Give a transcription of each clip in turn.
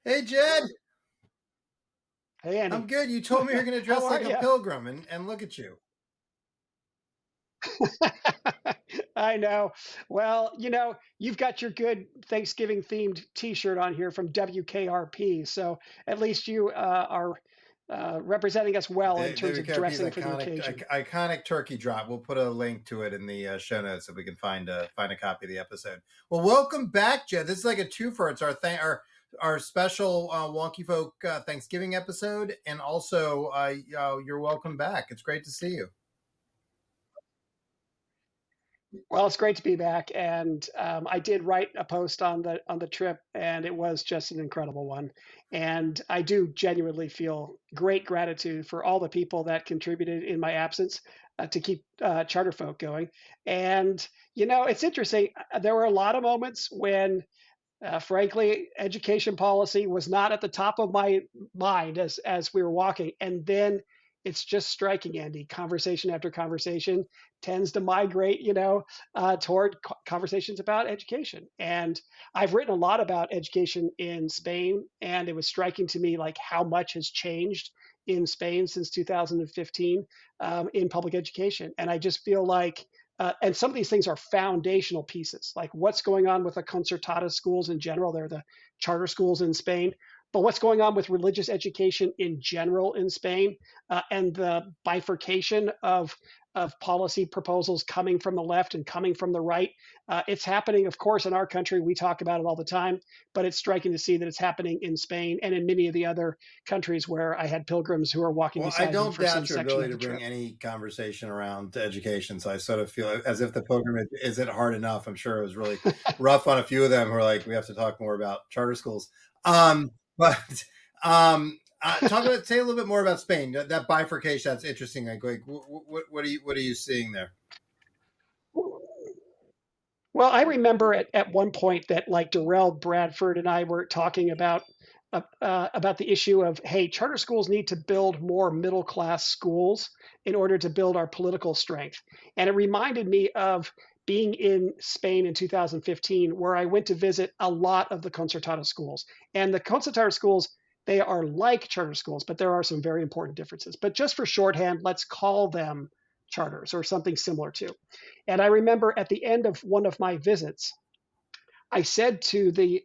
Hey, Jed. Hey, I'm Andy. good. You told me you're going to How dress are like a you? pilgrim, and look at you. I know. Well, you've got your good Thanksgiving themed T-shirt on here from WKRP, so at least you are representing us well in The terms of WKRP's dressing for the iconic, occasion. iconic turkey drop. We'll put a link to it in the show notes if we can find a copy of the episode. Well, welcome back, Jed. This is like a twofer. It's our special Wonky Folk Thanksgiving episode, and also you're welcome back. It's great to see you. Well, it's great to be back, and I did write a post on the trip, and it was just an incredible one. And I do genuinely feel great gratitude for all the people that contributed in my absence to keep CharterFolk going. And it's interesting. There were a lot of moments when frankly, education policy was not at the top of my mind as we were walking. And then it's just striking, Andy. Conversation after conversation tends to migrate, toward conversations about education. And I've written a lot about education in Spain, and it was striking to me like how much has changed in Spain since 2015 in public education. And I just feel like and some of these things are foundational pieces, like what's going on with the concertada schools in general. They're the charter schools in Spain. But what's going on with religious education in general in Spain and the bifurcation of policy proposals coming from the left and coming from the right. It's happening, of course, in our country. We talk about it all the time, but it's striking to see that it's happening in Spain and in many of the other countries where I had pilgrims who are walking Well, I beside me don't for some doubt your section ability of to the bring trip. any conversation around to education. So I sort of feel as if the pilgrimage isn't hard enough. I'm sure it was really rough on a few of them who are like, we have to talk more about charter schools. But say a little bit more about Spain. That bifurcation, that's interesting. Like what are you seeing there? Well, I remember at one point that like Darrell Bradford and I were talking about the issue of, hey, charter schools need to build more middle class schools in order to build our political strength. And it reminded me of being in Spain in 2015, where I went to visit a lot of the concertada schools. And the concertada schools, they are like charter schools, but there are some very important differences. But just for shorthand, let's call them charters or something similar to. And I remember at the end of one of my visits, I said to the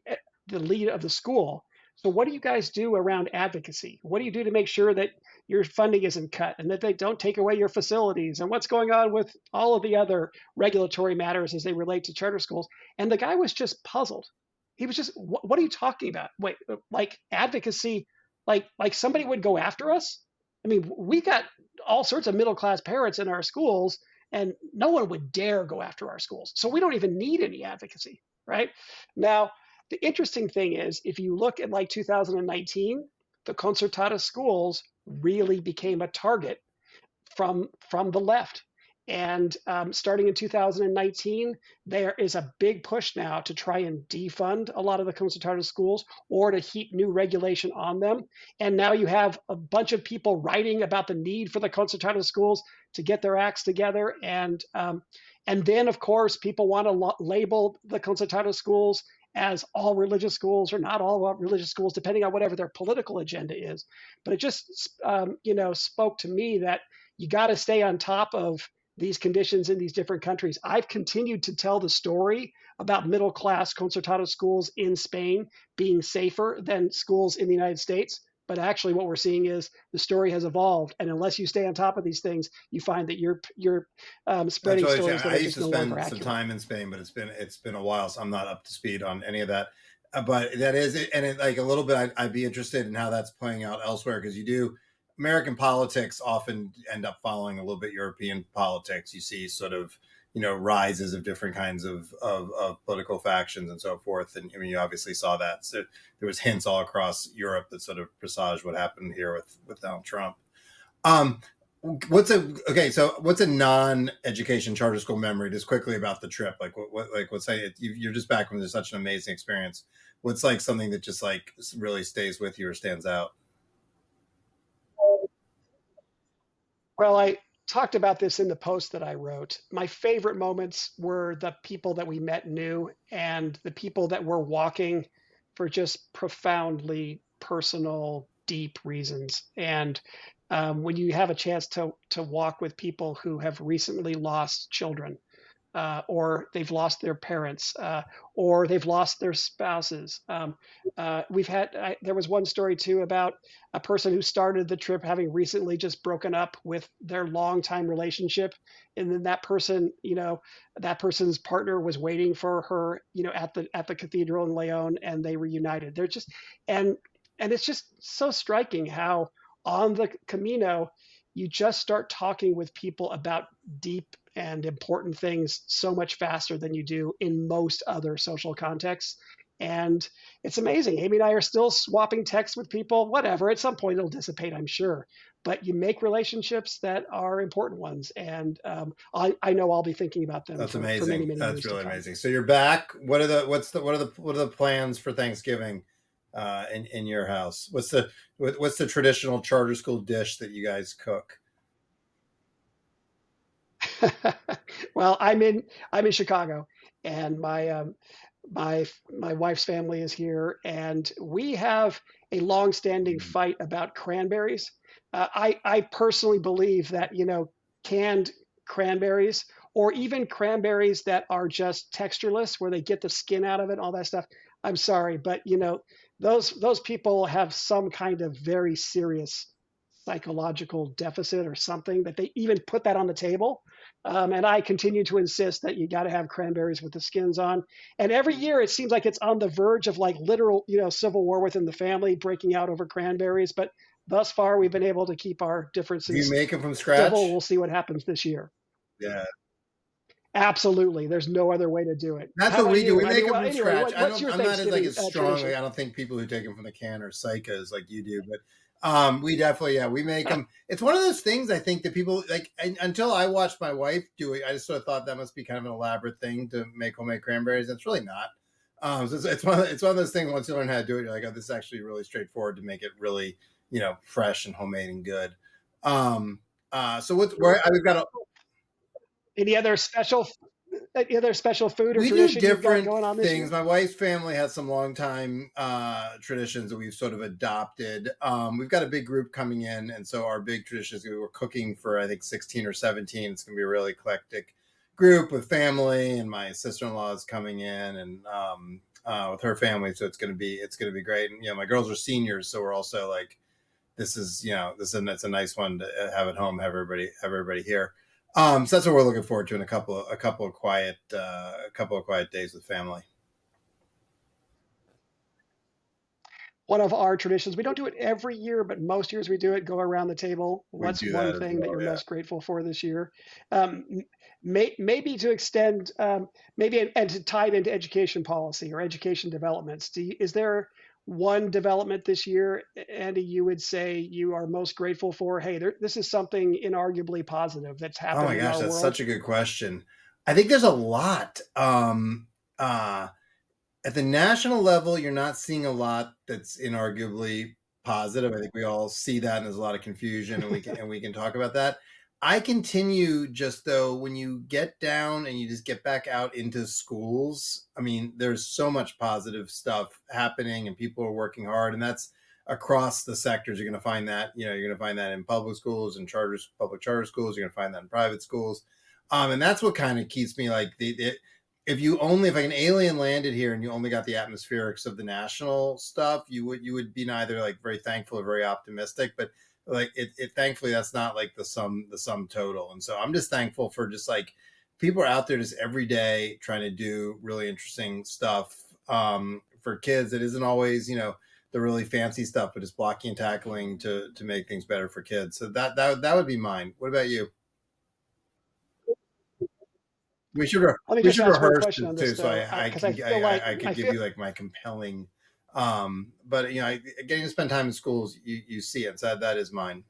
lead of the school, "So what do you guys do around advocacy? What do you do to make sure that your funding isn't cut and that they don't take away your facilities? And what's going on with all of the other regulatory matters as they relate to charter schools?" And the guy was just puzzled. He was just, "What are you talking about? Wait, like advocacy, like somebody would go after us? I mean, we got all sorts of middle class parents in our schools, and no one would dare go after our schools. So we don't even need any advocacy, right?" Now, the interesting thing is, if you look at like 2019, the concertada schools really became a target from the left. And starting in 2019, there is a big push now to try and defund a lot of the concertada schools or to heap new regulation on them. And now you have a bunch of people writing about the need for the concertada schools to get their acts together. And then, of course, people want to label the concertada schools as all religious schools or not all religious schools, depending on whatever their political agenda is. But it just, spoke to me that you got to stay on top of these conditions in these different countries. I've continued to tell the story about middle class concertada schools in Spain being safer than schools in the United States. But actually, what we're seeing is the story has evolved, and unless you stay on top of these things, you find that you're That's spreading really stories that I are used just to no longer spend some accurate. time in Spain, but it's been a while, so I'm not up to speed on any of that. But that is it, and like a little bit, I'd be interested in how that's playing out elsewhere because you do American politics often end up following a little bit European politics. You see sort of rises of different kinds of political factions and so forth, and I mean you obviously saw that. So there was hints all across Europe that sort of presaged what happened here with Donald Trump. Um, what's a non-education charter school memory just quickly about the trip? Like what's say you're just back from such an amazing experience. What's like something that just like really stays with you or stands out? Well, I talked about this in the post that I wrote. My favorite moments were the people that we met new and the people that were walking for just profoundly personal, deep reasons. And when you have a chance to walk with people who have recently lost children, or they've lost their parents, or they've lost their spouses. There was one story too about a person who started the trip having recently just broken up with their longtime relationship, and then that person, that person's partner was waiting for her, at the cathedral in Leon, and they reunited. They're just and and it's just so striking how on the Camino you just start talking with people about deep and important things so much faster than you do in most other social contexts. And it's amazing. Amy and I are still swapping texts with people, whatever. At some point, it'll dissipate, I'm sure. But you make relationships that are important ones. And I know I'll be thinking about them That's for many, amazing. many That's years really to come. amazing. So you're back. What are the plans for Thanksgiving in your house? What's the traditional charter school dish that you guys cook? Well, I'm in Chicago, and my wife's family is here, and we have a long-standing fight about cranberries. I personally believe that canned cranberries, or even cranberries that are just textureless, where they get the skin out of it, all that stuff. I'm sorry, but those people have some kind of very serious psychological deficit or something that they even put that on the table. And I continue to insist that you got to have cranberries with the skins on. And every year it seems like it's on the verge of like literal, civil war within the family breaking out over cranberries. But thus far, we've been able to keep our Do you differences make them from civil. scratch? We'll see what happens this year. Yeah, Absolutely, there's no other way to do it. that's How what about we do. you? We I make mean, them well, from anyway, scratch. what's your I'm not as like Thanksgiving as strong. tradition? Like, I don't think people who take them from the can are psychos like you do. But we definitely, yeah, we make them. It's one of those things I think that people like. Until I watched my wife do it, I just sort of thought that must be kind of an elaborate thing to make homemade cranberries. It's really not. So it's one of those things. Once you learn how to do it, you're like, oh, this is actually really straightforward to make it really, fresh and homemade and good. So we've got Any other special, any other special food or we do tradition you've got different going on this things. year? My wife's family has some long time traditions that we've sort of adopted. We've got a big group coming in, and so our big tradition is we were cooking for I think 16 or 17. It's going to be a really eclectic group with family, and my sister-in-law is coming in, and with her family, so it's going to be great. And my girls are seniors, so we're also like it's a nice one to have at home, have everybody here. So that's what we're looking forward to in a couple of quiet days with family. One of our traditions, we don't do it every year, but most years we do it, go around the table. We What's do one that as thing that well. you're Yeah. most grateful for this year? Um, maybe to extend, maybe and to tie it into education policy or education developments. Is there one development this year, Andy, you would say you are most grateful for? Hey, this is something inarguably positive that's Oh happened my in gosh, our that's world. such a good question. I think there's a lot. Uh, at the national level, you're not seeing a lot that's inarguably positive. I think we all see that, and there's a lot of confusion, and we can talk about that. I continue just though when you get down and you just get back out into schools. I mean, there's so much positive stuff happening, and people are working hard, and that's across the sectors. You're going to find that. You're going to find that in public schools and public charter schools. You're going to find that in private schools, and that's what kind of keeps me like if like an alien landed here and you only got the atmospherics of the national stuff, you would be neither like very thankful or very optimistic. But like it thankfully that's not like the sum total. And so I'm just thankful for just like people are out there just every day trying to do really interesting stuff for kids. It isn't always the really fancy stuff, but it's blocking and tackling to make things better for kids. So that would be mine. What about you? We should Let me we just should ask one rehearse question this on too, this so though, I because I can feel like I could I give feel you like my compelling. But getting to spend time in schools, you see it. So that is mine.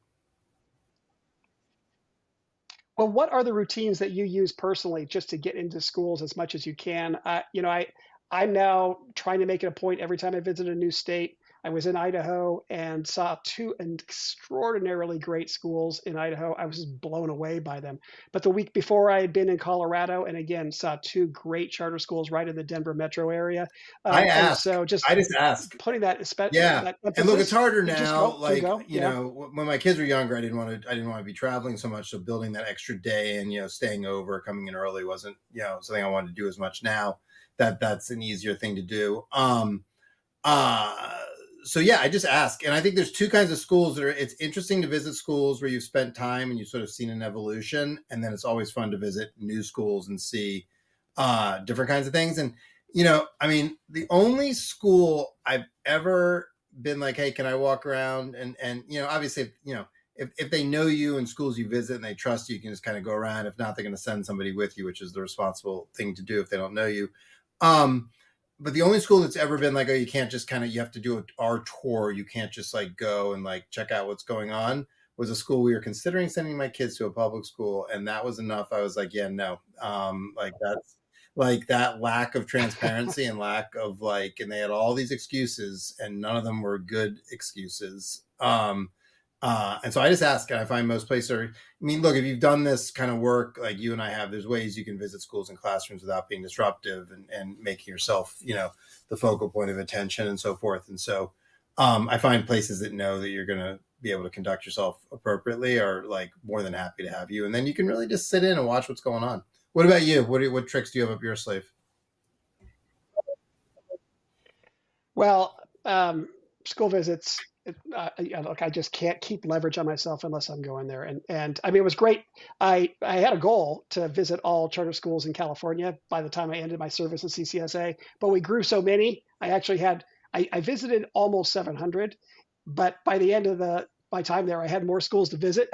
Well, what are the routines that you use personally just to get into schools as much as you can? I'm now trying to make it a point every time I visit a new state. I was in Idaho and saw two extraordinarily great schools in Idaho. I was just blown away by them. But the week before, I had been in Colorado and again saw two great charter schools right in the Denver metro area. I And ask. so just I just ask. putting that Yeah. that And look, it's emphasis, harder you just now. go to Like, go. Yeah. when my kids were younger, I didn't want to be traveling so much. So building that extra day and, staying over, coming in early wasn't, something I wanted to do as much now. That's an easier thing to do. Uh, so yeah, I just ask. And I think there's two kinds of schools it's interesting to visit schools where you've spent time and you've sort of seen an evolution. And then it's always fun to visit new schools and see, different kinds of things. And, I mean, the only school I've ever been like, hey, can I walk around? And obviously, if they know you and schools you visit and they trust you, you can just kind of go around. If not, they're going to send somebody with you, which is the responsible thing to do if they don't know you. But the only school that's ever been like, oh, you can't just you have to do our tour. You can't just like go and like check out what's going on, was a school we were considering sending my kids to, a public school. And that was enough. I was like, yeah, no. Like that's like that lack of transparency and lack of and they had all these excuses and none of them were good excuses. And so I just ask, and I find most places I mean, look, if you've done this kind of work like you and I have, there's ways you can visit schools and classrooms without being disruptive and making yourself, the focal point of attention and so forth. And so I find places that know that you're going to be able to conduct yourself appropriately are like more than happy to have you. And then you can really just sit in and watch what's going on. What about you? What tricks do you have up your sleeve? Well, school visits. Look, I just can't keep leverage on myself unless I'm going there. And I mean, it was great. I had a goal to visit all charter schools in California by the time I ended my service at CCSA, but we grew so many. I visited almost 700, but by the end of my time there, I had more schools to visit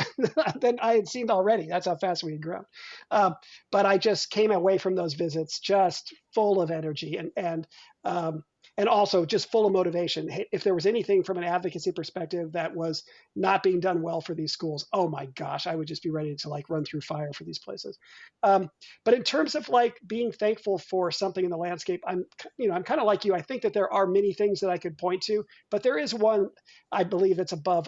than I had seen already. That's how fast we had grown. Um, but I just came away from those visits just full of energy and also just full of motivation. If there was anything from an advocacy perspective that was not being done well for these schools, oh my gosh, I would just be ready to like run through fire for these places. But in terms of like being thankful for something in the landscape, I'm kind of like you. I think that there are many things that I could point to, but there is one I believe that's above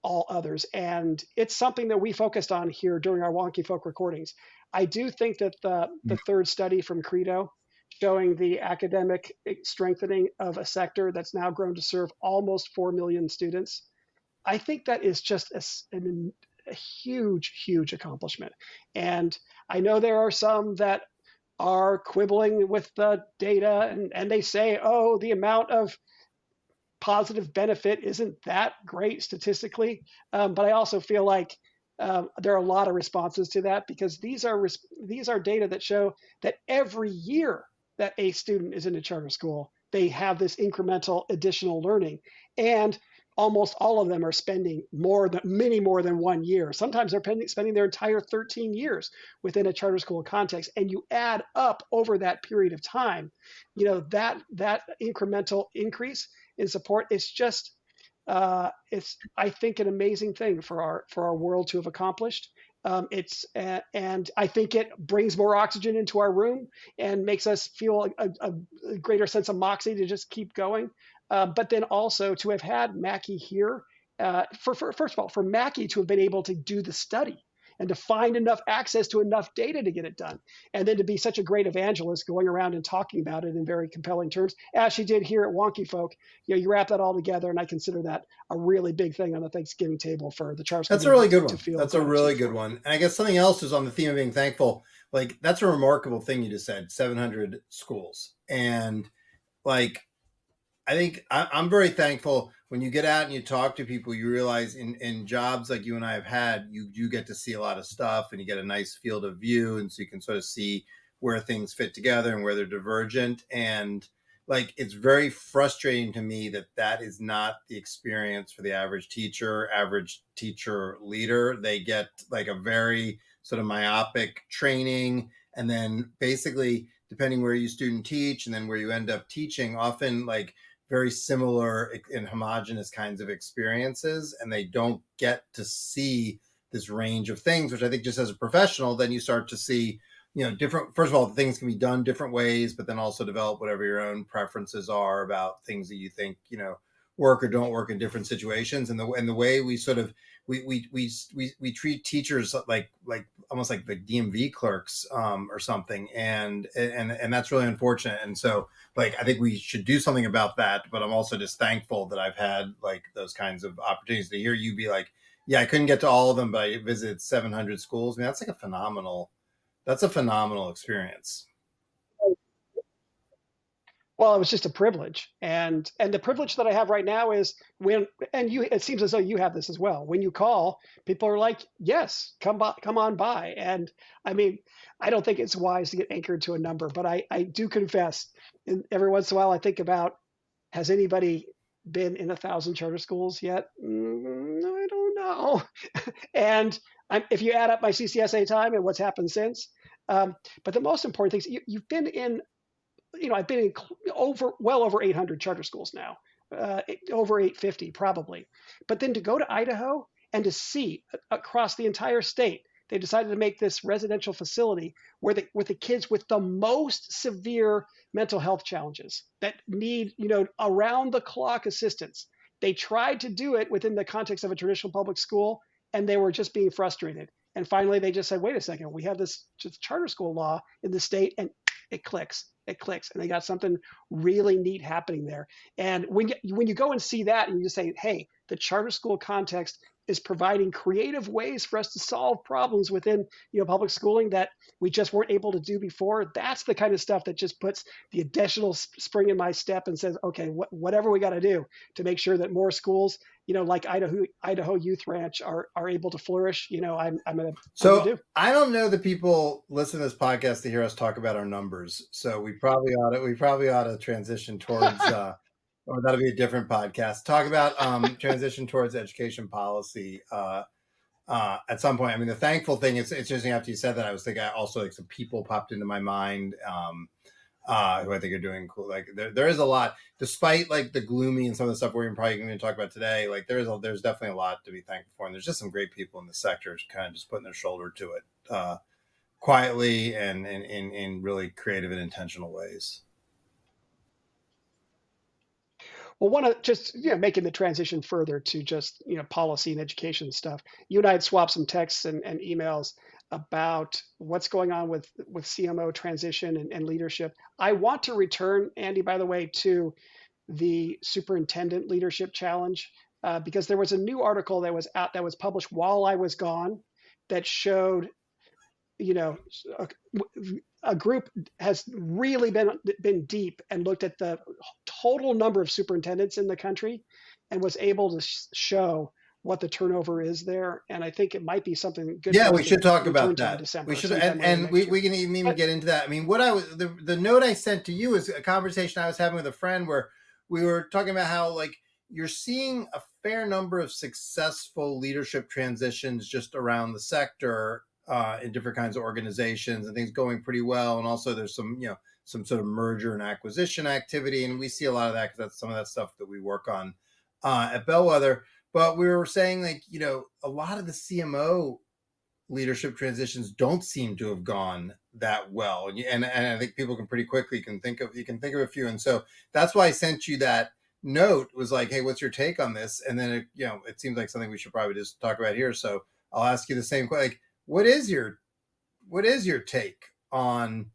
all others, and it's something that we focused on here during our WonkyFolk recordings. I do think that the third study from Credo showing the academic strengthening of a sector that's now grown to serve almost 4 million students. I think that is just a huge, huge accomplishment. And I know there are some that are quibbling with the data and they say, oh, the amount of positive benefit isn't that great statistically. But I also feel like there are a lot of responses to that because these are data that show that every year that a student is in a charter school, they have this incremental additional learning, and almost all of them are spending many more than 1 year. Sometimes they're spending their entire 13 years within a charter school context, and you add up over that period of time, that incremental increase in support is just it's I think an amazing thing for our world to have accomplished. And I think it brings more oxygen into our room and makes us feel a greater sense of moxie to just keep going. But then also to have had Mackie here, first of all, for Mackie to have been able to do the study and to find enough access to enough data to get it done, and then to be such a great evangelist going around and talking about it in very compelling terms, as she did here at WonkyFolk. You wrap that all together, and I consider that a really big thing on the Thanksgiving table for the Charles That's a really good to one. feel That's a really good for. one. And I guess something else is on the theme of being thankful. Like that's a remarkable thing you just said, 700 schools. And like, I think I'm very thankful when you get out and you talk to people, you realize in jobs like you and I have had, you get to see a lot of stuff and you get a nice field of view. And so you can sort of see where things fit together and where they're divergent. And like, it's very frustrating to me that that is not the experience for the average teacher leader. They get like a very sort of myopic training. And then basically, depending where you student teach and then where you end up teaching, often like very similar and homogenous kinds of experiences, and they don't get to see this range of things, which I think just as a professional, then you start to see, different, first of all, things can be done different ways, but then also develop whatever your own preferences are about things that you think, work or don't work in different situations, and the way we sort of we treat teachers like almost like the DMV clerks or something, and that's really unfortunate. And so like I think we should do something about that. But I'm also just thankful that I've had like those kinds of opportunities to hear you be like, yeah, I couldn't get to all of them, but I visited 700 schools. I mean, that's a phenomenal experience. Well, it was just a privilege, and the privilege that I have right now is when, and you, it seems as though you have this as well. When you call, people are like, "Yes, come by, come on by." And I mean, I don't think it's wise to get anchored to a number, but I do confess, and every once in a while, I think about, has anybody been in 1,000 charter schools yet? I don't know. And if you add up my CCSA time and what's happened since, but the most important thing is you've been in, I've been in well over 800 charter schools now, over 850 probably. But then to go to Idaho and to see across the entire state, they decided to make this residential facility where with the kids with the most severe mental health challenges that need, around the clock assistance. They tried to do it within the context of a traditional public school, and they were just being frustrated. And finally, they just said, wait a second, we have this charter school law in the state, and it clicks. It clicks, and they got something really neat happening there. And when you go and see that, and you just say, "Hey, the charter school context is providing creative ways for us to solve problems within public schooling that we just weren't able to do before," that's the kind of stuff that just puts the additional spring in my step and says, "Okay, whatever we got to do to make sure that more schools, like Idaho Youth Ranch, are able to flourish." I'm gonna do. I don't know that people listen to this podcast to hear us talk about our numbers. So we probably ought to transition towards or that'll be a different podcast. Talk about transition towards education policy at some point. I mean, the thankful thing is, it's interesting after you said that, I was thinking also like some people popped into my mind who I think are doing cool. Like there is a lot, despite like the gloomy and some of the stuff we're probably going to talk about today. Like there's definitely a lot to be thankful for, and there's just some great people in the sector kind of just putting their shoulder to it quietly and in really creative and intentional ways. Well, one of just making the transition further to just policy and education stuff. You and I had swapped some texts and emails about what's going on with CMO transition and leadership. I want to return, Andy, by the way, to the superintendent leadership challenge because there was a new article that was out that was published while I was gone that showed a group has really been deep and looked at the total number of superintendents in the country and was able to show what the turnover is there. And I think it might be something good. Yeah, we should talk about that. December, we should, and we can even get into that. I mean, what I was the note I sent to you is a conversation I was having with a friend where we were talking about how like you're seeing a fair number of successful leadership transitions just around the sector in different kinds of organizations and things going pretty well. And also there's some, some sort of merger and acquisition activity. And we see a lot of that because that's some of that stuff that we work on at Bellwether. But we were saying like, a lot of the CMO leadership transitions don't seem to have gone that well. And I think people can pretty quickly think of a few. And so that's why I sent you that note, was like, hey, what's your take on this? And then, it seems like something we should probably just talk about here. So I'll ask you the same question. Like, what is your take on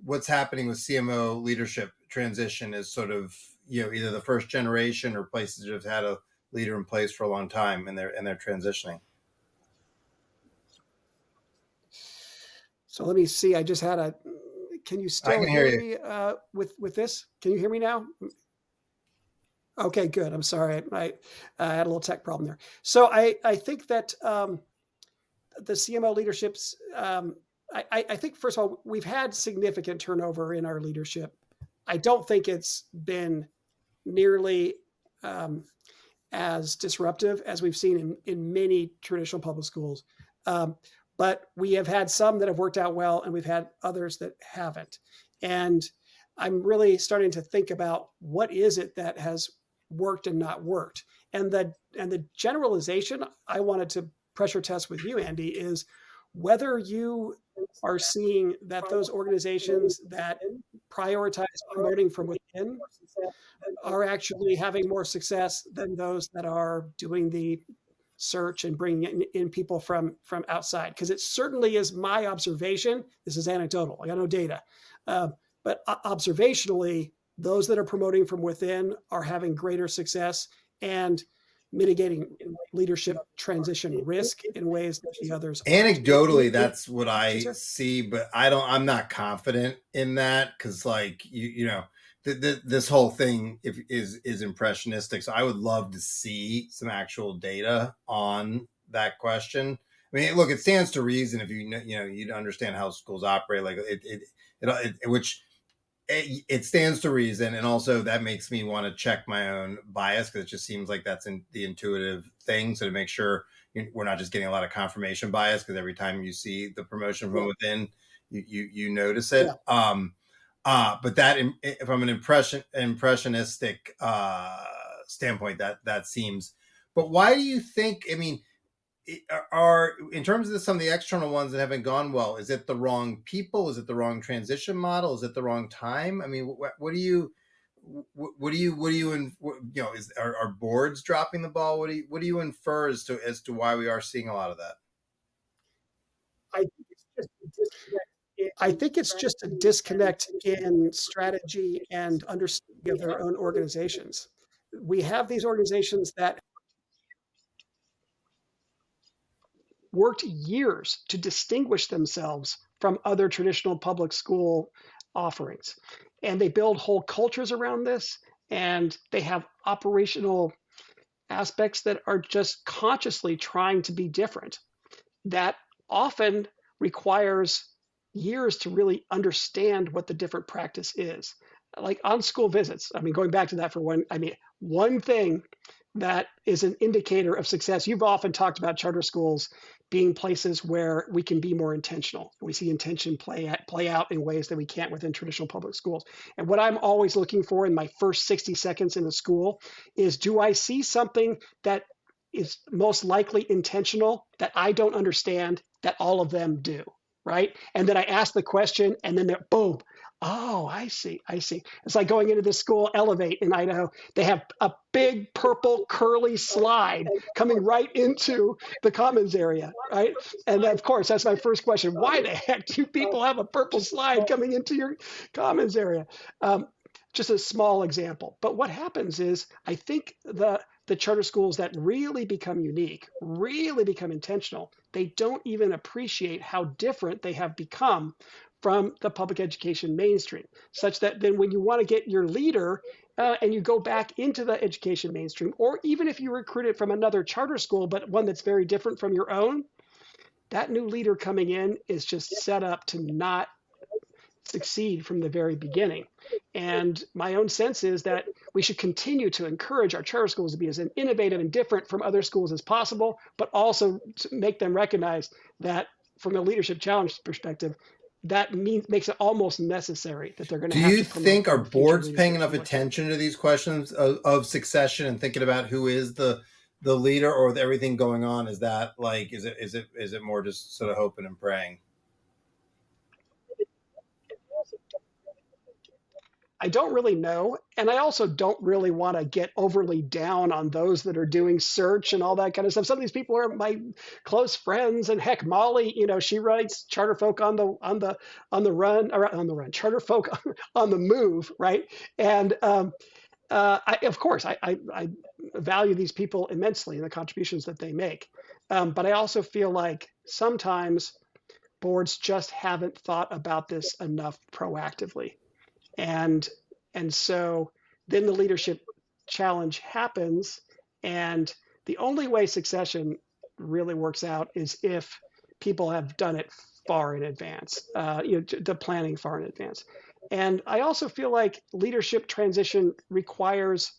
what's happening with CMO leadership transition as sort of, either the first generation or places that have had a leader in place for a long time and they're transitioning? So let me see. I just had can you still hear me with this? Can you hear me now? Okay, good. I'm sorry. I had a little tech problem there. So I think that the CMO leaderships, I think, first of all, we've had significant turnover in our leadership. I don't think it's been nearly as disruptive as we've seen in many traditional public schools. But we have had some that have worked out well, and we've had others that haven't. And I'm really starting to think about what is it that has worked and not worked. And the generalization I wanted to pressure test with you, Andy, is whether you are seeing that those organizations that prioritize promoting from within within are actually having more success than those that are doing the search and bringing in people from outside. Because it certainly is my observation. This is anecdotal. I got no data, but observationally, those that are promoting from within are having greater success and mitigating leadership transition risk in ways that the others aren't. Anecdotally, that's what I see, but I'm not confident in that because, like, this whole thing is impressionistic. So I would love to see some actual data on that question. I mean, look, it stands to reason if you understand how schools operate, like which it stands to reason, and also that makes me want to check my own bias because it just seems like that's the intuitive thing. So to make sure we're not just getting a lot of confirmation bias because every time you see the promotion from within, you notice it. Yeah. But that from an impressionistic standpoint, that seems. But why do you think? I mean, are in terms of some of the external ones that haven't gone well, is it the wrong people? Is it the wrong transition model? Is it the wrong time? I mean, what do you are boards dropping the ball? What do you infer as to why we are seeing a lot of that? I think it's just a disconnect in strategy and understanding of their own organizations. We have these organizations that worked years to distinguish themselves from other traditional public school offerings. And they build whole cultures around this, and they have operational aspects that are just consciously trying to be different. That often requires years to really understand what the different practice is. Like on school visits, I mean, going back to that for one thing that is an indicator of success. You've often talked about charter schools being places where we can be more intentional. We see intention play out in ways that we can't within traditional public schools. And what I'm always looking for in my first 60 seconds in a school is, do I see something that is most likely intentional that I don't understand that all of them do, right? And then I ask the question, and then they're boom. Oh, I see. It's like going into this school, Elevate in Idaho. They have a big purple curly slide coming right into the commons area, right? And of course, that's my first question. Why the heck do people have a purple slide coming into your commons area? Just a small example. But what happens is, I think the charter schools that really become unique, really become intentional, they don't even appreciate how different they have become from the public education mainstream, such that then when you want to get your leader and you go back into the education mainstream, or even if you recruit it from another charter school, but one that's very different from your own, that new leader coming in is just set up to not succeed from the very beginning. And my own sense is that we should continue to encourage our charter schools to be as innovative and different from other schools as possible, but also to make them recognize that from a leadership challenge perspective, that makes it almost necessary that they're going to have to promote. Do you think are boards paying enough attention to these questions of succession and thinking about who is the leader, or with everything going on, is that like, is it more just sort of hoping and praying? I don't really know. And I also don't really want to get overly down on those that are doing search and all that kind of stuff. Some of these people are my close friends, and heck, Molly, she writes CharterFolk on the run, CharterFolk on the move, right? And of course, I value these people immensely and the contributions that they make. But I also feel like sometimes boards just haven't thought about this enough proactively. And so then the leadership challenge happens, and the only way succession really works out is if people have done it far in advance, the planning far in advance. And I also feel like leadership transition requires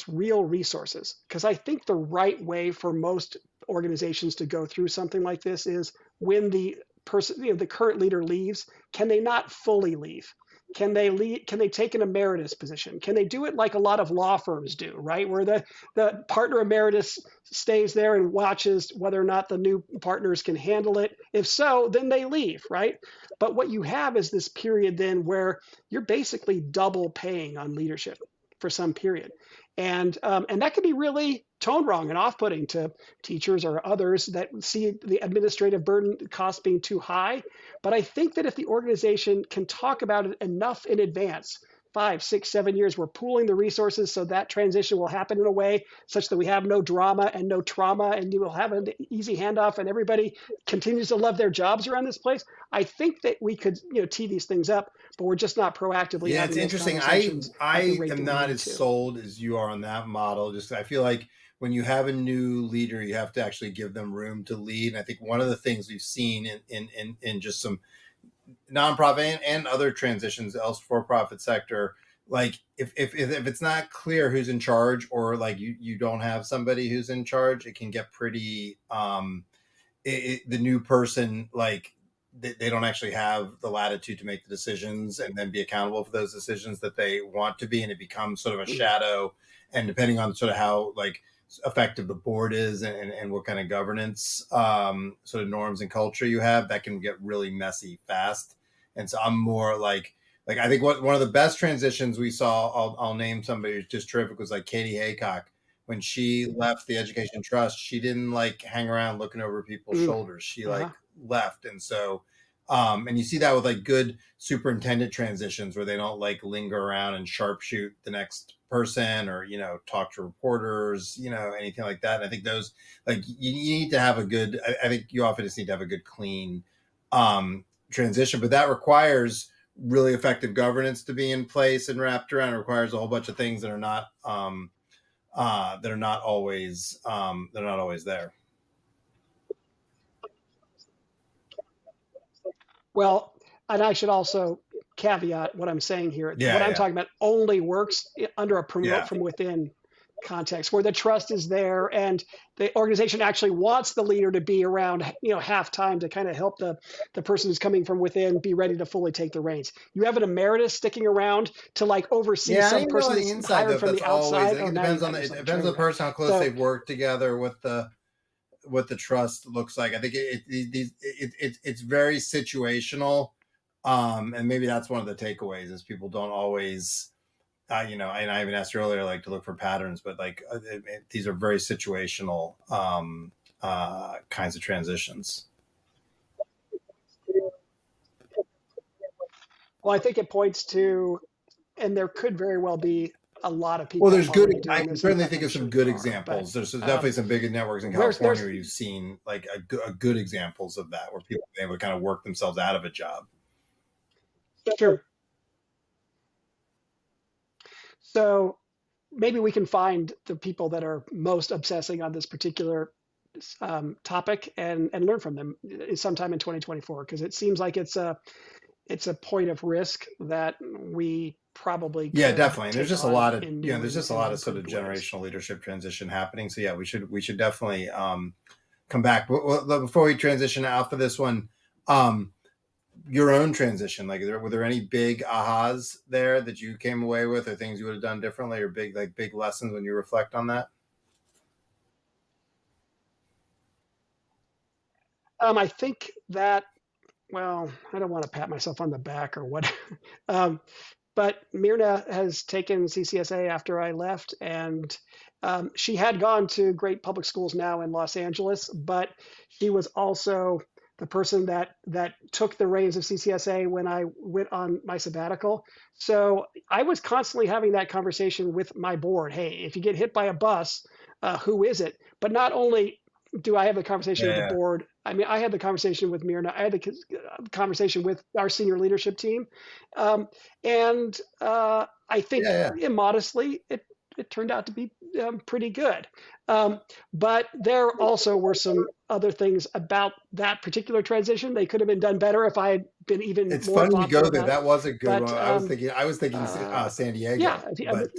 real resources, because I think the right way for most organizations to go through something like this is when the person, the current leader leaves, can they not fully leave? Can they lead, can they take an emeritus position? Can they do it like a lot of law firms do, right? Where the partner emeritus stays there and watches whether or not the new partners can handle it. If so, then they leave, right? But what you have is this period then where you're basically double paying on leadership for some period. And that can be really tone wrong and off-putting to teachers or others that see the administrative burden cost being too high. But I think that if the organization can talk about it enough in advance, 5, 6, 7 years, we're pooling the resources so that transition will happen in a way such that we have no drama and no trauma, and you will have an easy handoff, and everybody continues to love their jobs around this place. I think that we could, tee these things up, but we're just not proactively Yeah, it's having those interesting. conversations at the I rate am that we not need as to. sold as you are on that model. Just I feel like when you have a new leader, you have to actually give them room to lead. And I think one of the things we've seen in just some nonprofit and other transitions, else for profit sector, like if it's not clear who's in charge, or like you don't have somebody who's in charge, it can get pretty the new person, like they don't actually have the latitude to make the decisions and then be accountable for those decisions that they want to be, and it becomes sort of a shadow. And depending on sort of how like effective the board is, and what kind of governance sort of norms and culture you have, that can get really messy fast. And so I'm more like I think one of the best transitions we saw, I'll name somebody who's just terrific, was like Katie Haycock. When she left the education trust, she didn't like hang around looking over people's Mm, shoulders. She like uh-huh. left. And so and you see that with like good superintendent transitions, where they don't like linger around and sharpshoot the next person, or talk to reporters, anything like that. And I think those, like, you need to have a good, I think you often just need to have a good clean transition, but that requires really effective governance to be in place and wrapped around. It requires a whole bunch of things that are not they're not always there. Well, and I should also caveat what I'm saying here. What Yeah, I'm yeah, talking about only works under a promote yeah. from within context where the trust is there and the organization actually wants the leader to be around, half time to kind of help the person who's coming from within be ready to fully take the reins. You have an emeritus sticking around to like oversee Yeah, I don't some even know person on the that's inside though hired if from that's the always. I outside. think Oh, it now you've depends on got it yourself a depends train on the wreck. person, how close So they've worked together, what the trust looks like. I think it's very situational, and maybe that's one of the takeaways is people don't always. And I even asked earlier, like, to look for patterns, but like these are very situational kinds of transitions. well, I think it points to, and there could very well be a lot of Well, people there's good. already I doing can this, and certainly think of I'm some sure good there are. But examples. There's um, definitely some big networks in there's California where you've seen like a good examples of that, where people have been able to kind of work themselves out of a job. sure. So maybe we can find the people that are most obsessing on this particular topic and learn from them sometime in 2024, because it seems like it's a point of risk that we probably Yeah, could definitely. And there's take just a on lot of in there's just a and lot of sort of improved ways. generational leadership transition happening. So yeah, we should definitely come back. Well, before we transition out for this one, um, your own transition, like were there any big ahas there that you came away with, or things you would have done differently, or big lessons when you reflect on that? I think that, well, I don't want to pat myself on the back or what. um, but Myrna has taken CCSA after I left, and she had gone to great public schools now in Los Angeles, but she was also the person that took the reins of CCSA when I went on my sabbatical. So I was constantly having that conversation with my board. Hey, if you get hit by a bus, who is it? But not only do I have the conversation with the Yeah, board, I mean, I had the conversation with Myrna. I had the conversation with our senior leadership team. Um, and I think yeah, immodestly, it turned out to be pretty good. Um, but there also were some other things about that particular transition. They could have been done better if I had been even it's more funny you thoughtful go there. about it. That was a good one. But I was thinking uh, San yeah, Diego, but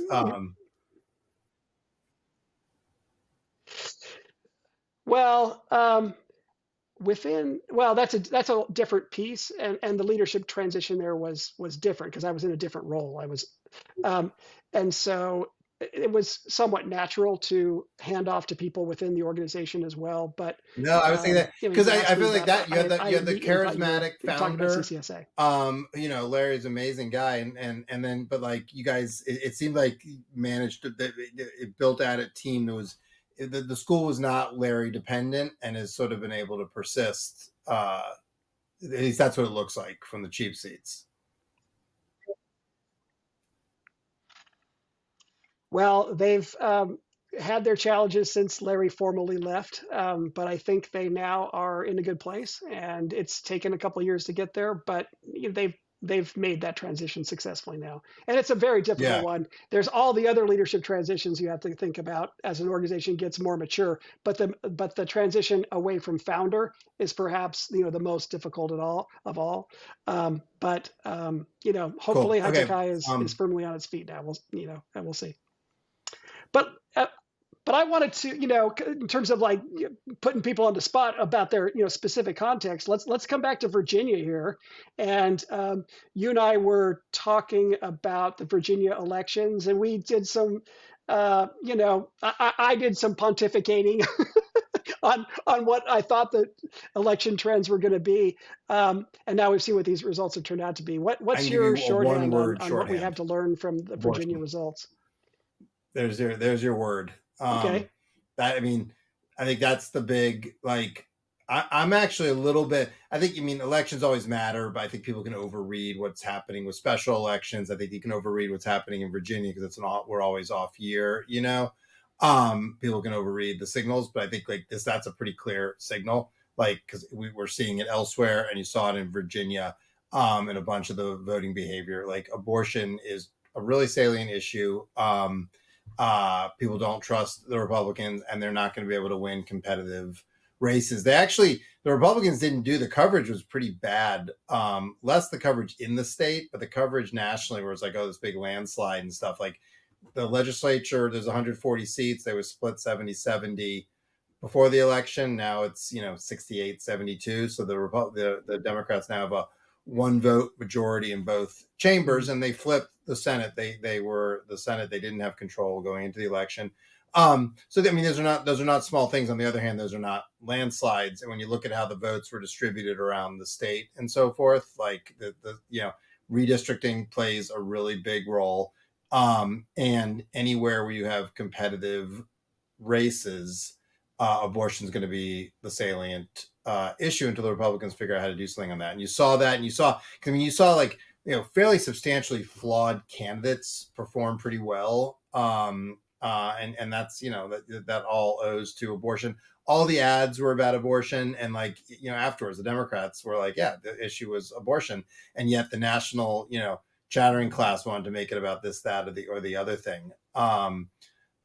well, Well, that's a different piece, and the leadership transition there was different because I was in a different role. Um, and so it was somewhat natural to hand off to people within the organization as well. But No, I was thinking that you know, because you I asked me feel like about. that I you had the immediately thought charismatic you were talking about founder. CCSA. Larry's an amazing guy, and then but like you guys, it seemed like you managed to it built out a team that was the school was not Larry dependent and has sort of been able to persist. At least that's what it looks like from the cheap seats. Well, they've had their challenges since Larry formally left, but I think they now are in a good place, and it's taken a couple of years to get there, but they've made that transition successfully now, and it's a very difficult Yeah, one. There's all the other leadership transitions you have to think about as an organization gets more mature, but the transition away from founder is perhaps the most difficult of all. cool. Hopefully Okay. Hatekai is firmly on its feet now. And we'll see. But but I wanted to, in terms of like putting people on the spot about their, specific context. Let's come back to Virginia here, and you and I were talking about the Virginia elections, and we did some, I did some pontificating on what I thought the election trends were going to be, and now we've seen what these results have turned out to be. I What's can give your you a one shorthand word on what we have shorthand. to learn from the Virginia Abortion. results? There's your word. Okay. That I mean, I think that's the big like. I'm actually a little bit. I think elections always matter, but I think people can overread what's happening with special elections. I think you can overread what's happening in Virginia because we're always off year. People can overread the signals, but I think like that's a pretty clear signal. Like because we're seeing it elsewhere, and you saw it in Virginia, and a bunch of the voting behavior. Like abortion is a really salient issue. People don't trust the Republicans, and they're not going to be able to win competitive races. The Republicans didn't do the coverage was pretty bad. Less the coverage in the state, but the coverage nationally, where it's like, oh, this big landslide and stuff. Like the legislature, there's 140 seats. They were split 70-70 before the election. Now it's 68-72. So the Democrats now have a one vote majority in both chambers, and they flipped the Senate. They were the Senate. They didn't have control going into the election. So those are not small things. On the other hand, those are not landslides. And when you look at how the votes were distributed around the state and so forth, like redistricting plays a really big role. And anywhere where you have competitive races, abortion is going to be the salient issue until the Republicans figure out how to do something on that. And you saw that, and you saw like fairly substantially flawed candidates perform pretty well. And that's that all owes to abortion. All the ads were about abortion, and like afterwards, the Democrats were like, yeah, the issue was abortion, and yet the national chattering class wanted to make it about this, that, or the other thing.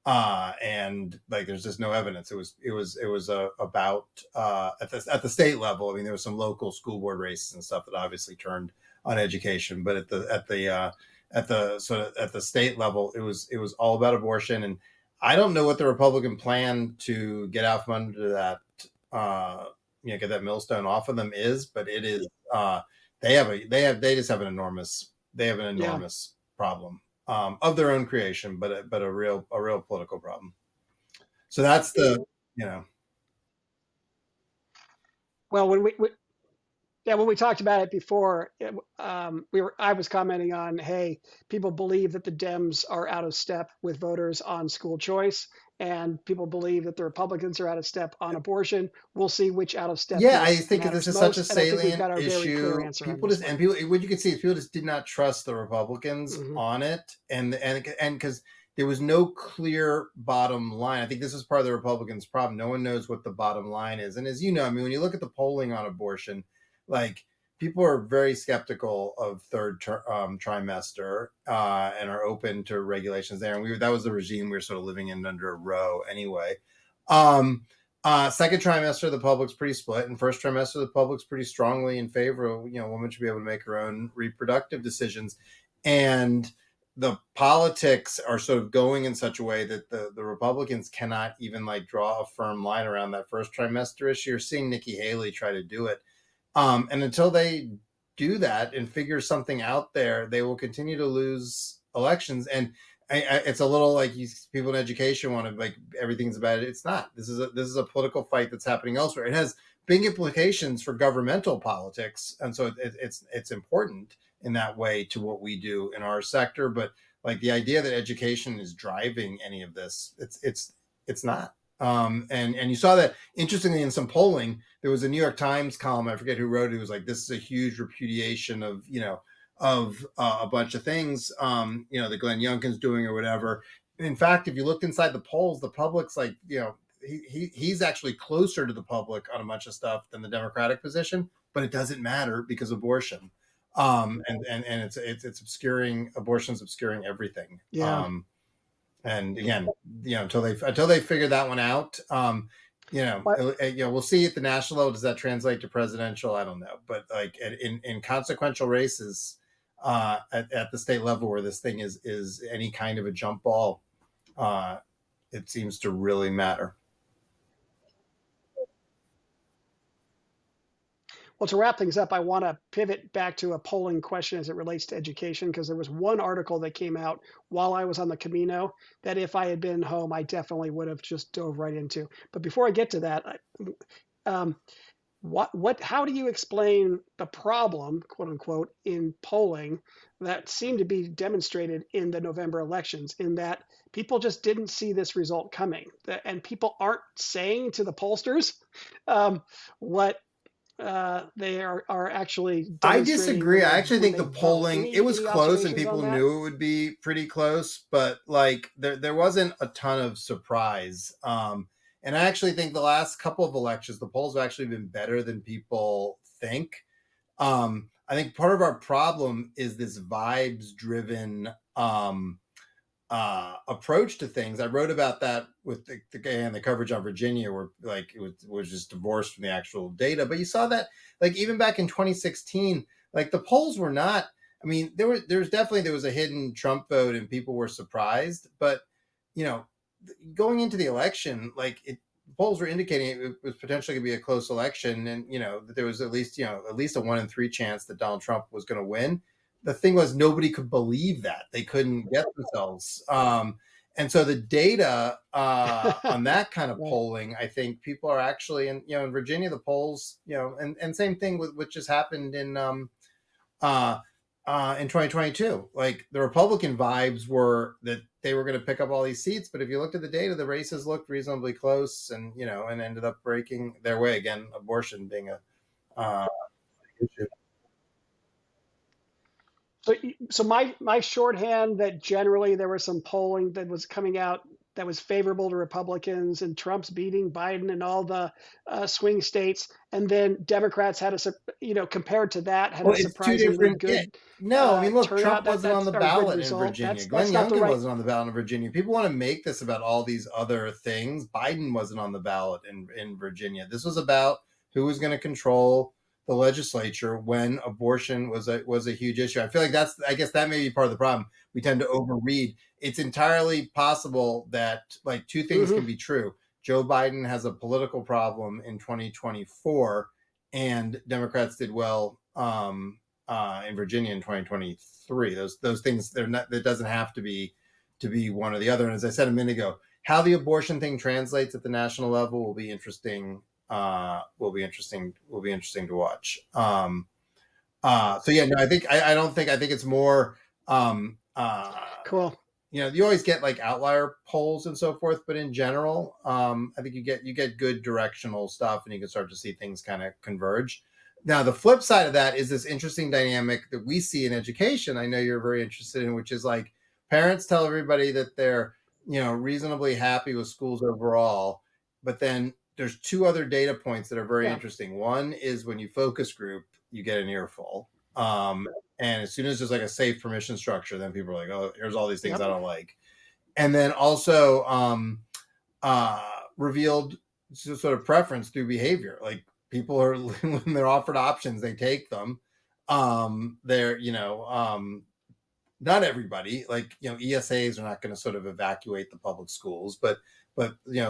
And like there's just no evidence. It was about at the state level. I mean, there was some local school board races and stuff that obviously turned on education, but at the state level, it was all about abortion. And I don't know what the Republican plan to get out from under that, get that millstone off of them is, but it is they just have an enormous problem. Of their own creation, but a real political problem. So that's Well, when we talked about it before, I was commenting on, hey, people believe that the Dems are out of step with voters on school choice, and people believe that the Republicans are out of step on abortion. We'll see which out of step I think this matters is such most, a and I think we've salient got our very clear issue. answer on People this just one. what you can see is people just did not trust the Republicans on it, and because there was no clear bottom line. I think this is part of the Republicans' problem. No one knows what the bottom line is, and as you know, when you look at the polling on abortion, like people are very skeptical of third trimester and are open to regulations there. And that was the regime we were sort of living in under Roe anyway. Second trimester, the public's pretty split, and first trimester, the public's pretty strongly in favor of women should be able to make her own reproductive decisions. And the politics are sort of going in such a way that the Republicans cannot even like draw a firm line around that first trimester issue. You're seeing Nikki Haley try to do it. And until they do that and figure something out there, they will continue to lose elections. And it's a little like people in education want to like everything's about it. It's not. This is a political fight that's happening elsewhere. It has big implications for governmental politics, and so it's important in that way to what we do in our sector. But like the idea that education is driving any of this, it's not. And you saw that interestingly in some polling. There was a New York Times column, I forget who wrote it. It was like, this is a huge repudiation of a bunch of things that Glenn Youngkin's doing or whatever. In fact, if you looked inside the polls, the public's like, he's actually closer to the public on a bunch of stuff than the Democratic position, but it doesn't matter because abortion. And it's obscuring, abortion's obscuring everything. Yeah. And again, until they figure that one out, we'll see at the national level. Does that translate to presidential? I don't know. But like in consequential races at the state level where this thing is any kind of a jump ball, it seems to really matter. Well, to wrap things up, I want to pivot back to a polling question as it relates to education, because there was one article that came out while I was on the Camino that if I had been home, I definitely would have just dove right into. But before I get to that, how do you explain the problem, quote unquote, in polling that seemed to be demonstrated in the November elections, in that people just didn't see this result coming, and people aren't saying to the pollsters what they are actually I demonstrating. disagree. I actually think the polling, it was Any close and observations people on that? knew it would be pretty close, but like there wasn't a ton of surprise. And I actually think the last couple of elections, the polls have actually been better than people think. I think part of our problem is this vibes driven approach to things. I wrote about that with the coverage on Virginia, where like it was just divorced from the actual data. But you saw that like even back in 2016, like the polls were not. I mean, there was a hidden Trump vote, and people were surprised. But going into the election, like polls were indicating it was potentially going to be a close election, and that there was at least a 1 in 3 chance that Donald Trump was going to win. The thing was, nobody could believe that. They couldn't get themselves. And so the data on that kind of Right. polling, I think people are actually in Virginia, the polls, and same thing with what just happened in 2022. Like the Republican vibes were that they were going to pick up all these seats, but if you looked at the data, the races looked reasonably close, and and ended up breaking their way. Again, abortion being a issue. So my shorthand that generally there was some polling that was coming out that was favorable to Republicans, and Trump's beating Biden in all the swing states, and then Democrats had compared to that, had a Well, it's two surprisingly different. Yeah. good No, I mean, look, turnout. Trump wasn't on That's the or good ballot in result. Virginia. Glenn That's not the Youngkin right. wasn't on the ballot in Virginia. People want to make this about all these other things. Biden wasn't on the ballot in Virginia. This was about who was going to control the legislature when abortion was a huge issue. I feel like I guess that may be part of the problem. We tend to overread. It's entirely possible that like two things can be true. Joe Biden has a political problem in 2024, and Democrats did well in Virginia in 2023. Those things, they're not. That doesn't have to be one or the other. And as I said a minute ago, how the abortion thing translates at the national level will be interesting. Will be interesting to watch. So yeah, no, I think I think it's more Cool. you always get like outlier polls and so forth, but in general, I think you get good directional stuff, and you can start to see things kind of converge. Now, the flip side of that is this interesting dynamic that we see in education. I know you're very interested in, which is like parents tell everybody that they're reasonably happy with schools overall, but then there's two other data points that are very interesting. One is when you focus group, you get an earful. And as soon as there's like a safe permission structure, then people are like, oh, here's all these things I don't like. And then also revealed sort of preference through behavior. Like people are, when they're offered options, they take them. They're, not everybody, like, ESAs are not going to sort of evacuate the public schools, but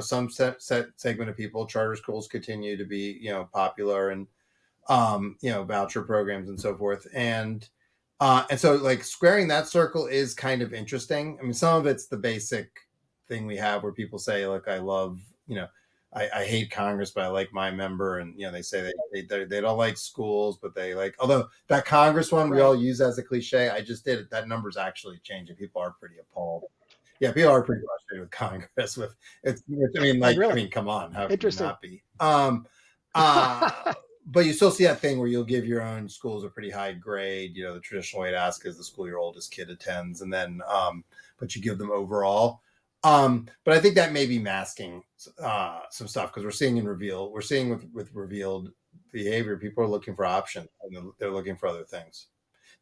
some set segment of people, charter schools continue to be popular, and voucher programs and so forth. And so, like, squaring that circle is kind of interesting. I mean, some of it's the basic thing we have where people say, look, I love, I hate Congress, but I like my member. And, they say they don't like schools, but they like, although that Congress one we Right. all use as a cliche, I just did it. That number's actually changing. People are pretty appalled. Yeah, people are pretty frustrated with Congress. With it's, Oh, really? come on, how can you Interesting. not be? But you still see that thing where you'll give your own schools a pretty high grade. The traditional way to ask is the school your oldest kid attends, and then but you give them overall. But I think that may be masking some stuff, because we're seeing with revealed behavior, people are looking for options, and they're looking for other things.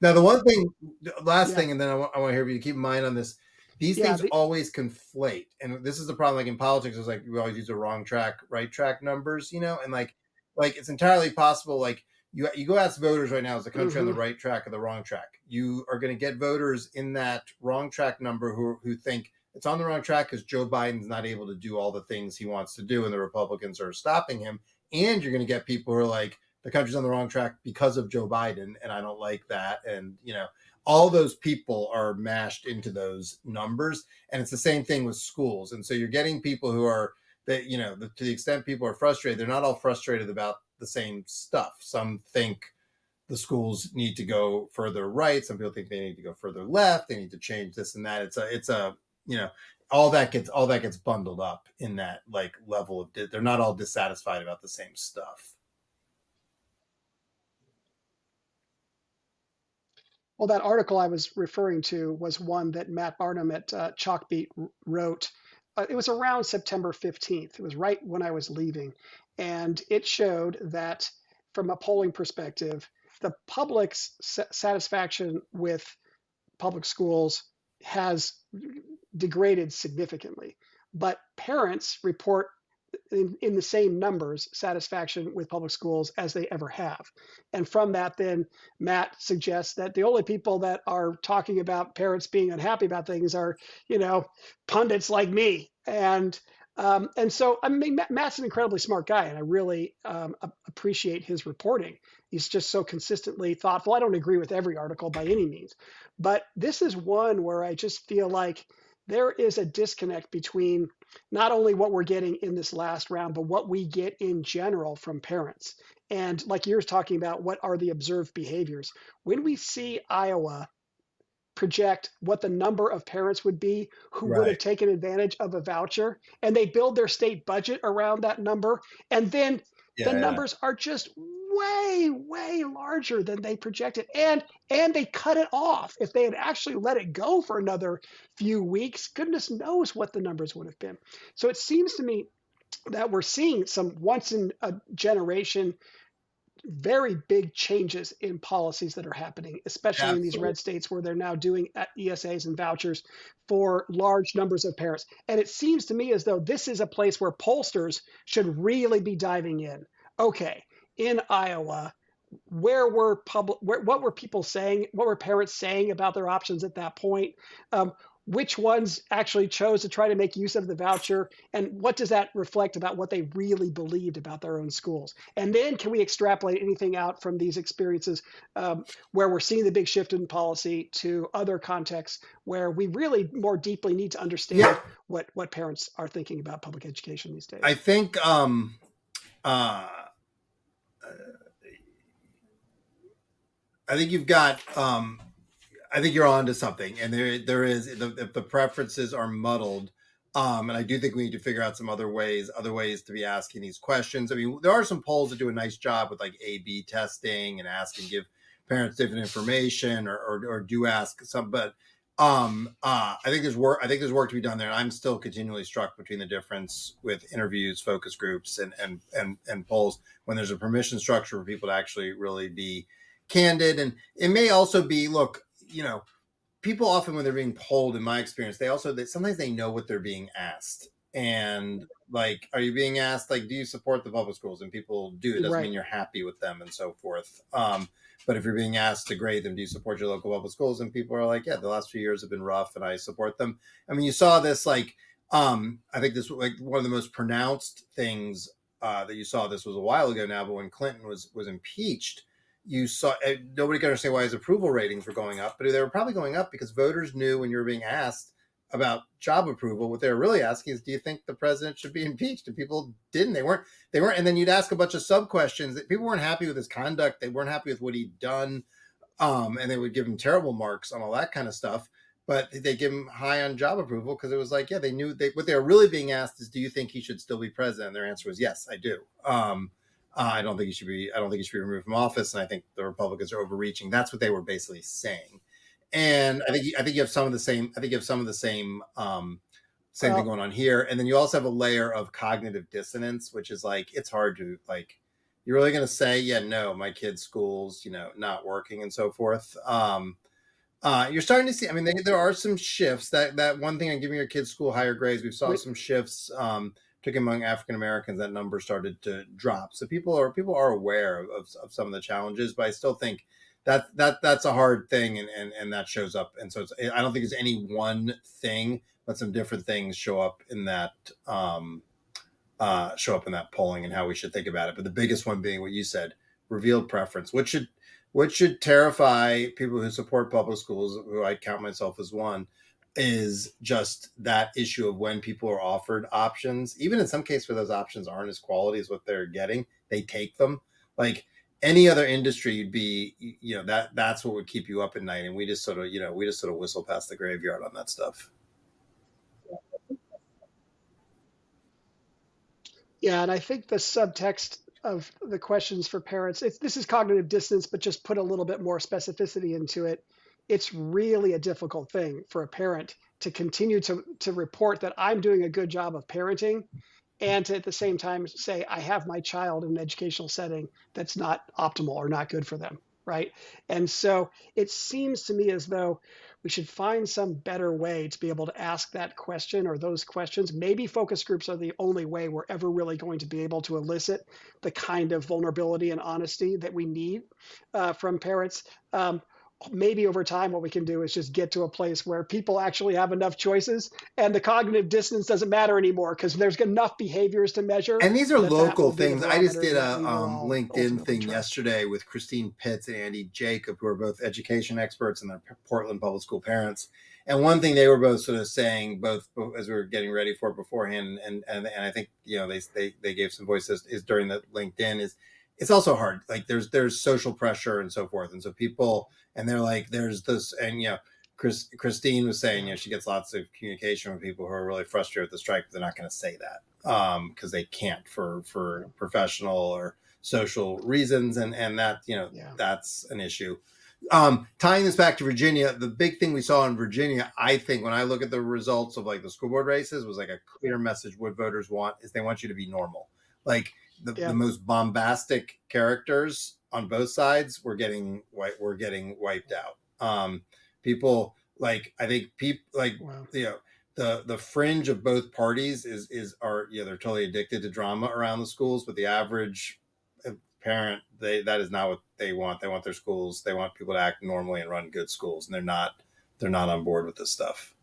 Now, last thing, and then I want to hear you keep in mind on this. These things always conflate, and this is the problem. Like in politics, it's like we always use the wrong track, right track numbers, and like it's entirely possible. Like you go ask voters right now, is the country on the right track or the wrong track? You are going to get voters in that wrong track number who think it's on the wrong track because Joe Biden's not able to do all the things he wants to do, and the Republicans are stopping him. And you're going to get people who are like, the country's on the wrong track because of Joe Biden, and I don't like that. And, all those people are mashed into those numbers. And it's the same thing with schools. And so you're getting people who are, that, to the extent people are frustrated, they're not all frustrated about the same stuff. Some think the schools need to go further right. Some people think they need to go further left. They need to change this and that. It's a all that gets bundled up in that like level of, they're not all dissatisfied about the same stuff. Well, that article I was referring to was one that Matt Barnum at Chalkbeat wrote. It was around September 15th. It was right when I was leaving. And it showed that from a polling perspective, the public's satisfaction with public schools has degraded significantly. But parents report in the same numbers satisfaction with public schools as they ever have. And from that, then Matt suggests that the only people that are talking about parents being unhappy about things are, pundits like me. And so, I mean, Matt's an incredibly smart guy, and I really appreciate his reporting. He's just so consistently thoughtful. I don't agree with every article by any means, but this is one where I just feel like there is a disconnect between not only what we're getting in this last round, but what we get in general from parents. And like you're talking about, what are the observed behaviors? When we see Iowa project what the number of parents would be who would have taken advantage of a voucher, and they build their state budget around that number, and then the numbers are just way larger than they projected, and they cut it off. If they had actually let it go for another few weeks, goodness knows what the numbers would have been. So it seems to me that we're seeing some once in a generation very big changes in policies that are happening, especially in these red states where they're now doing ESAs and vouchers for large numbers of parents. And it seems to me as though this is a place where pollsters should really be diving in. Okay, in Iowa, what were people saying? What were parents saying about their options at that point? Which ones actually chose to try to make use of the voucher, and what does that reflect about what they really believed about their own schools? And then can we extrapolate anything out from these experiences where we're seeing the big shift in policy to other contexts where we really more deeply need to understand what parents are thinking about public education these days? I think I think you've got I think you're on to something, and there is, if the preferences are muddled, and I do think we need to figure out some other ways to be asking these questions. I mean, there are some polls that do a nice job with like A/B testing and give parents different information, or do ask some, but I think there's work to be done there. And I'm still continually struck between the difference with interviews, focus groups, and polls when there's a permission structure for people to actually really be candid. And it may also be, look, people often when they're being polled, in my experience, sometimes they know what they're being asked. And like, are you being asked, like, do you support the public schools? And people do. It doesn't mean Right. you're happy with them and so forth. But if you're being asked to grade them, do you support your local public schools? And people are like, yeah, the last few years have been rough and I support them. I mean, you saw this, like, I think this, like, one of the most pronounced things that you saw, this was a while ago now, but when Clinton was impeached, you saw, nobody could understand why his approval ratings were going up, but they were probably going up because voters knew when you were being asked about job approval, what they were really asking is, do you think the president should be impeached? And people didn't. They weren't. And then you'd ask a bunch of sub questions that people weren't happy with his conduct. They weren't happy with what he'd done. And they would give him terrible marks on all that kind of stuff. But they give him high on job approval because it was like, yeah, they knew what they were really being asked is, do you think he should still be president? And their answer was, yes, I do. I don't think he should be. I don't think he should be removed from office. And I think the Republicans are overreaching. That's what they were basically saying. And I think you have some of the same. I think you have some of the same thing going on here. And then you also have a layer of cognitive dissonance, which is like, it's hard to, like, you're really going to say, yeah, no, my kid's school's, not working and so forth. You're starting to see, I mean, there are some shifts. That one thing on giving your kids' school higher grades, we saw some shifts, particularly among African Americans. That number started to drop. So people are aware of some of the challenges, but I still think that's a hard thing, and that shows up. And so I don't think it's any one thing, but some different things show up in that polling and how we should think about it. But the biggest one being what you said, revealed preference, which should terrify people who support public schools, who I count myself as one, is just that issue of when people are offered options, even in some cases where those options aren't as quality as what they're getting, they take them. Like any other industry, you'd be, that's what would keep you up at night. And we just sort of whistle past the graveyard on that stuff. Yeah, and I think the subtext of the questions for parents, this is cognitive dissonance, but just put a little bit more specificity into it. It's really a difficult thing for a parent to continue to report that I'm doing a good job of parenting, and to at the same time say I have my child in an educational setting that's not optimal or not good for them, right? And so it seems to me as though we should find some better way to be able to ask that question or those questions. Maybe focus groups are the only way we're ever really going to be able to elicit the kind of vulnerability and honesty that we need from parents. Maybe over time, what we can do is just get to a place where people actually have enough choices and the cognitive dissonance doesn't matter anymore because there's enough behaviors to measure. And these are local things. I just did a LinkedIn thing yesterday with Christine Pitts and Andy Jacob, who are both education experts and they're Portland public school parents. And one thing they were both sort of saying, both as we were getting ready for it beforehand, and I think they gave some voices is during the LinkedIn, is it's also hard. Like there's social pressure and so forth, and so people, and they're like, there's this, and Christine was saying, she gets lots of communication from people who are really frustrated with the strike, but they're not going to say that because they can't for professional or social reasons, and that that's an issue. Tying this back to Virginia, the big thing we saw in Virginia, I think, when I look at the results of like the school board races, was like a clear message. What voters want is they want you to be normal. Like the most bombastic characters on both sides were getting wiped out. People like, I think people like, wow. The fringe of both parties are they're totally addicted to drama around the schools, but the average parent, that is not what they want. They want their schools. They want people to act normally and run good schools, and they're not on board with this stuff.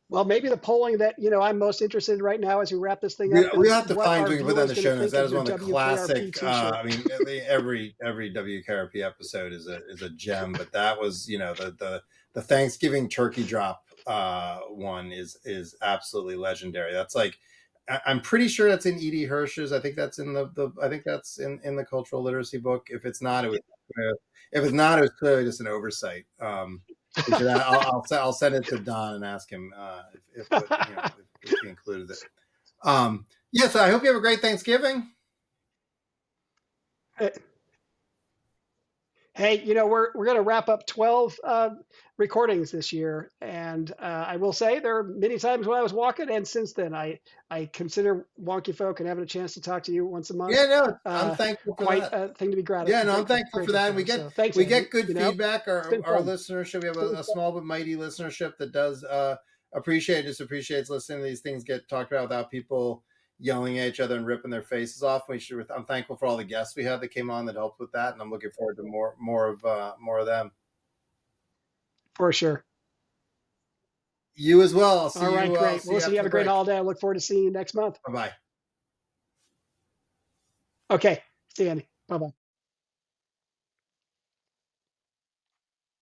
Well, maybe the polling that I'm most interested in right now as we wrap this thing up. We have to find doing put on the show notes. That is one of the classic. I mean, every WKRP episode is a gem, but that was the Thanksgiving turkey drop one is absolutely legendary. That's like, I'm pretty sure that's in Edie Hirsch's. I think that's in I think that's in the cultural literacy book. If it's not, it was clearly just an oversight. I'll send it to Don and ask him if he included it. So I hope you have a great Thanksgiving. Hey, we're going to wrap up 12 recordings this year, and I will say there are many times when I was walking, and since then I consider WonkyFolk and having a chance to talk to you once a month Yeah, no, I'm uh, thankful for quite that. a thing to be Yeah, no, I'm thankful for grateful that. And for. So thanks, we Andy. get good feedback. It's been Our fun. listenership, we have It's been a fun. small but mighty listenership that does appreciates listening to these things get talked about without people yelling at each other and ripping their faces off. I'm thankful for all the guests we had that came on that helped with that, and I'm looking forward to more of them. For sure. You as well. All right, I'll great. see Well, you listen, you after have the a great break. holiday. I look forward to seeing you next month. Bye bye. Okay. See you, Andy. Bye bye.